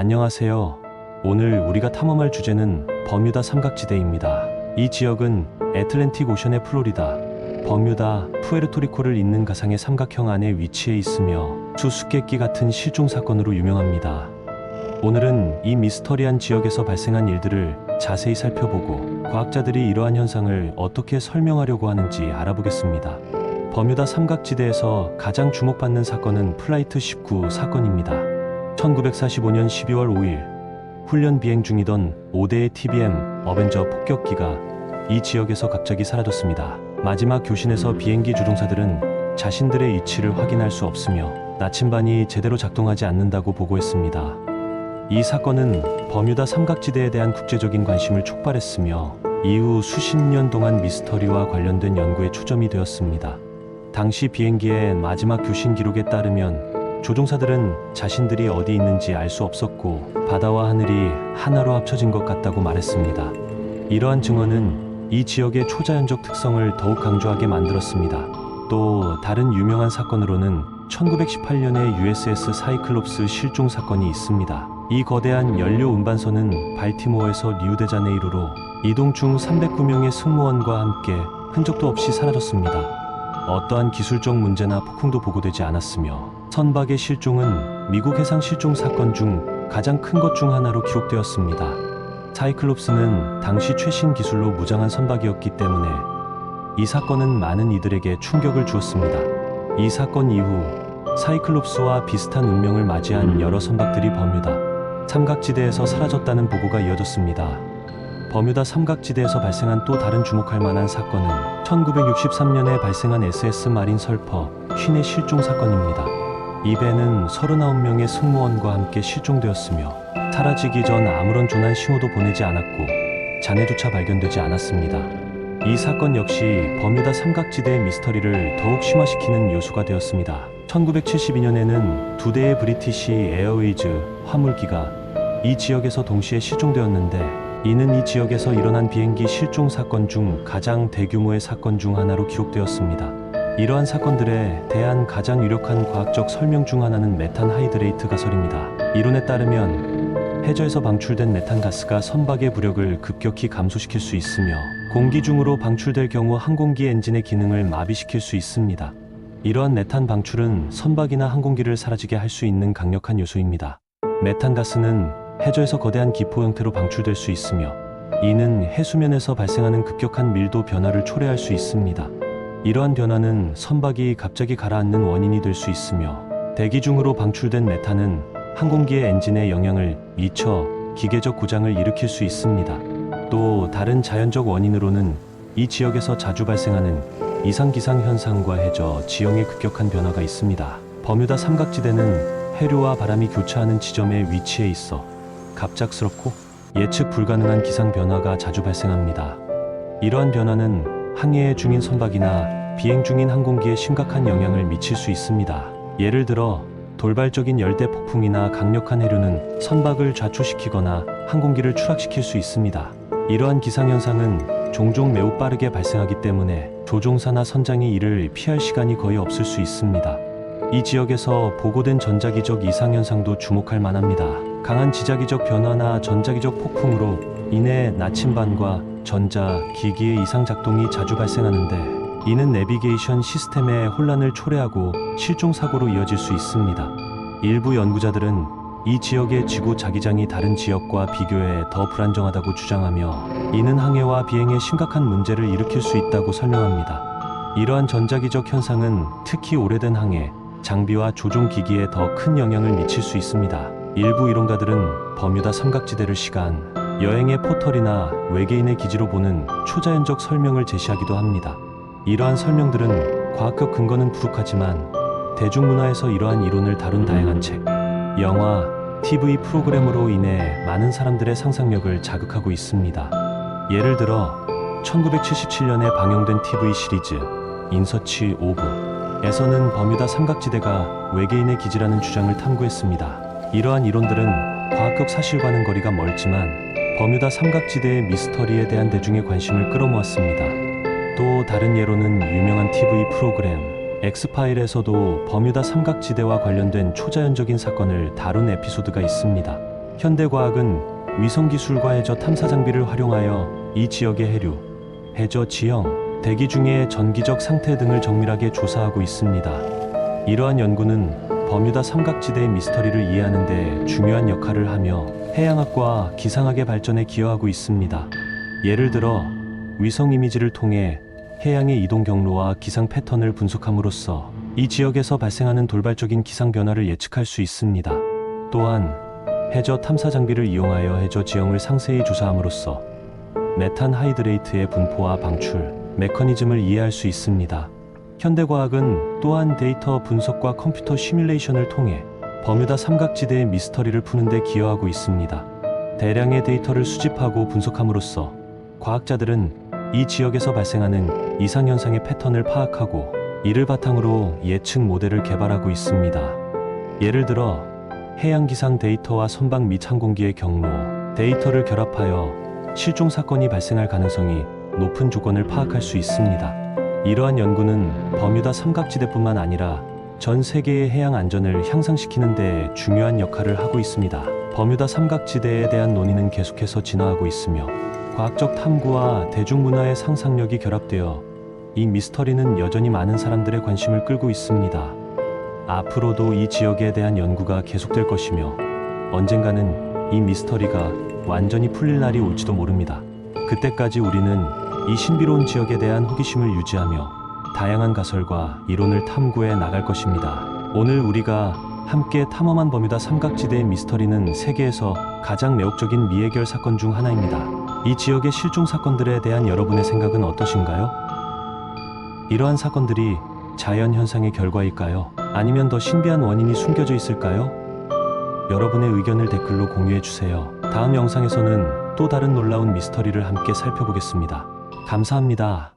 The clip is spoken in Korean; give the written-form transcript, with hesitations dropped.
안녕하세요. 오늘 우리가 탐험할 주제는 버뮤다 삼각지대입니다. 이 지역은 애틀랜틱 오션의 플로리다, 버뮤다, 푸에르토리코를 잇는 가상의 삼각형 안에 위치해 있으며 수수께끼 같은 실종 사건으로 유명합니다. 오늘은 이 미스터리한 지역에서 발생한 일들을 자세히 살펴보고 과학자들이 이러한 현상을 어떻게 설명하려고 하는지 알아보겠습니다. 버뮤다 삼각지대에서 가장 주목받는 사건은 플라이트 19 사건입니다. 1945년 12월 5일 훈련 비행 중이던 5대의 TBM 어벤저 폭격기가 이 지역에서 갑자기 사라졌습니다. 마지막 교신에서 비행기 조종사들은 자신들의 위치를 확인할 수 없으며 나침반이 제대로 작동하지 않는다고 보고했습니다. 이 사건은 버뮤다 삼각지대에 대한 국제적인 관심을 촉발했으며 이후 수십 년 동안 미스터리와 관련된 연구에 초점이 되었습니다. 당시 비행기의 마지막 교신 기록에 따르면 조종사들은 자신들이 어디 있는지 알 수 없었고 바다와 하늘이 하나로 합쳐진 것 같다고 말했습니다. 이러한 증언은 이 지역의 초자연적 특성을 더욱 강조하게 만들었습니다. 또 다른 유명한 사건으로는 1918년의 USS 사이클롭스 실종 사건이 있습니다. 이 거대한 연료 운반선은 발티모어에서 리우데자네이루로 이동 중 309명의 승무원과 함께 흔적도 없이 사라졌습니다. 어떠한 기술적 문제나 폭풍도 보고되지 않았으며 선박의 실종은 미국 해상 실종 사건 중 가장 큰 것 중 하나로 기록되었습니다. 사이클롭스는 당시 최신 기술로 무장한 선박이었기 때문에 이 사건은 많은 이들에게 충격을 주었습니다. 이 사건 이후 사이클롭스와 비슷한 운명을 맞이한 여러 선박들이 버뮤다 삼각지대에서 사라졌다는 보고가 이어졌습니다. 버뮤다 삼각지대에서 발생한 또 다른 주목할 만한 사건은 1963년에 발생한 SS 마린 설퍼 쉰의 실종 사건입니다. 이 배는 39명의 승무원과 함께 실종되었으며 사라지기 전 아무런 조난 신호도 보내지 않았고 잔해조차 발견되지 않았습니다. 이 사건 역시 버뮤다 삼각지대의 미스터리를 더욱 심화시키는 요소가 되었습니다. 1972년에는 두 대의 브리티시 에어웨이즈 화물기가 이 지역에서 동시에 실종되었는데 이는 이 지역에서 일어난 비행기 실종 사건 중 가장 대규모의 사건 중 하나로 기록되었습니다. 이러한 사건들에 대한 가장 유력한 과학적 설명 중 하나는 메탄 하이드레이트 가설입니다. 이론에 따르면 해저에서 방출된 메탄 가스가 선박의 부력을 급격히 감소시킬 수 있으며 공기 중으로 방출될 경우 항공기 엔진의 기능을 마비시킬 수 있습니다. 이러한 메탄 방출은 선박이나 항공기를 사라지게 할 수 있는 강력한 요소입니다. 메탄 가스는 해저에서 거대한 기포 형태로 방출될 수 있으며 이는 해수면에서 발생하는 급격한 밀도 변화를 초래할 수 있습니다. 이러한 변화는 선박이 갑자기 가라앉는 원인이 될 수 있으며 대기 중으로 방출된 메탄은 항공기의 엔진에 영향을 미쳐 기계적 고장을 일으킬 수 있습니다. 또 다른 자연적 원인으로는 이 지역에서 자주 발생하는 이상기상 현상과 해저 지형의 급격한 변화가 있습니다. 버뮤다 삼각지대는 해류와 바람이 교차하는 지점에 위치해 있어 갑작스럽고 예측 불가능한 기상 변화가 자주 발생합니다. 이러한 변화는 항해 중인 선박이나 비행 중인 항공기에 심각한 영향을 미칠 수 있습니다. 예를 들어 돌발적인 열대 폭풍이나 강력한 해류는 선박을 좌초시키거나 항공기를 추락시킬 수 있습니다. 이러한 기상현상은 종종 매우 빠르게 발생하기 때문에 조종사나 선장이 이를 피할 시간이 거의 없을 수 있습니다. 이 지역에서 보고된 전자기적 이상현상도 주목할 만합니다. 강한 지자기적 변화나 전자기적 폭풍으로 인해 나침반과 전자기기의 이상 작동이 자주 발생하는데 이는 내비게이션 시스템의 혼란을 초래하고 실종 사고로 이어질 수 있습니다. 일부 연구자들은 이 지역의 지구 자기장이 다른 지역과 비교해 더 불안정하다고 주장하며 이는 항해와 비행에 심각한 문제를 일으킬 수 있다고 설명합니다. 이러한 전자기적 현상은 특히 오래된 항해, 장비와 조종 기기에 더 큰 영향을 미칠 수 있습니다. 일부 이론가들은 버뮤다 삼각지대를 시간, 여행의 포털이나 외계인의 기지로 보는 초자연적 설명을 제시하기도 합니다. 이러한 설명들은 과학적 근거는 부족하지만 대중문화에서 이러한 이론을 다룬 다양한 책, 영화, TV 프로그램으로 인해 많은 사람들의 상상력을 자극하고 있습니다. 예를 들어 1977년에 방영된 TV 시리즈 인서치 오브에서는 버뮤다 삼각지대가 외계인의 기지라는 주장을 탐구했습니다. 이러한 이론들은 과학적 사실과는 거리가 멀지만 버뮤다 삼각지대의 미스터리에 대한 대중의 관심을 끌어모았습니다. 또 다른 예로는 유명한 TV 프로그램 엑스파일에서도 버뮤다 삼각지대와 관련된 초자연적인 사건을 다룬 에피소드가 있습니다. 현대과학은 위성기술과 해저 탐사 장비를 활용하여 이 지역의 해류, 해저 지형, 대기 중의 전기적 상태 등을 정밀하게 조사하고 있습니다. 이러한 연구는 버뮤다 삼각지대의 미스터리를 이해하는 데 중요한 역할을 하며 해양학과 기상학의 발전에 기여하고 있습니다. 예를 들어 위성 이미지를 통해 해양의 이동 경로와 기상 패턴을 분석함으로써 이 지역에서 발생하는 돌발적인 기상 변화를 예측할 수 있습니다. 또한 해저 탐사 장비를 이용하여 해저 지형을 상세히 조사함으로써 메탄 하이드레이트의 분포와 방출, 메커니즘을 이해할 수 있습니다. 현대과학은 또한 데이터 분석과 컴퓨터 시뮬레이션을 통해 버뮤다 삼각지대의 미스터리를 푸는 데 기여하고 있습니다. 대량의 데이터를 수집하고 분석함으로써 과학자들은 이 지역에서 발생하는 이상현상의 패턴을 파악하고 이를 바탕으로 예측 모델을 개발하고 있습니다. 예를 들어 해양기상 데이터와 선박 및 항공기의 경로, 데이터를 결합하여 실종 사건이 발생할 가능성이 높은 조건을 파악할 수 있습니다. 이러한 연구는 버뮤다 삼각지대뿐만 아니라 전 세계의 해양 안전을 향상시키는 데 중요한 역할을 하고 있습니다. 버뮤다 삼각지대에 대한 논의는 계속해서 진화하고 있으며 과학적 탐구와 대중문화의 상상력이 결합되어 이 미스터리는 여전히 많은 사람들의 관심을 끌고 있습니다. 앞으로도 이 지역에 대한 연구가 계속될 것이며 언젠가는 이 미스터리가 완전히 풀릴 날이 올지도 모릅니다. 그때까지 우리는 이 신비로운 지역에 대한 호기심을 유지하며 다양한 가설과 이론을 탐구해 나갈 것입니다. 오늘 우리가 함께 탐험한 버뮤다 삼각지대의 미스터리는 세계에서 가장 매혹적인 미해결 사건 중 하나입니다. 이 지역의 실종 사건들에 대한 여러분의 생각은 어떠신가요? 이러한 사건들이 자연 현상의 결과일까요? 아니면 더 신비한 원인이 숨겨져 있을까요? 여러분의 의견을 댓글로 공유해 주세요. 다음 영상에서는 또 다른 놀라운 미스터리를 함께 살펴보겠습니다. 감사합니다.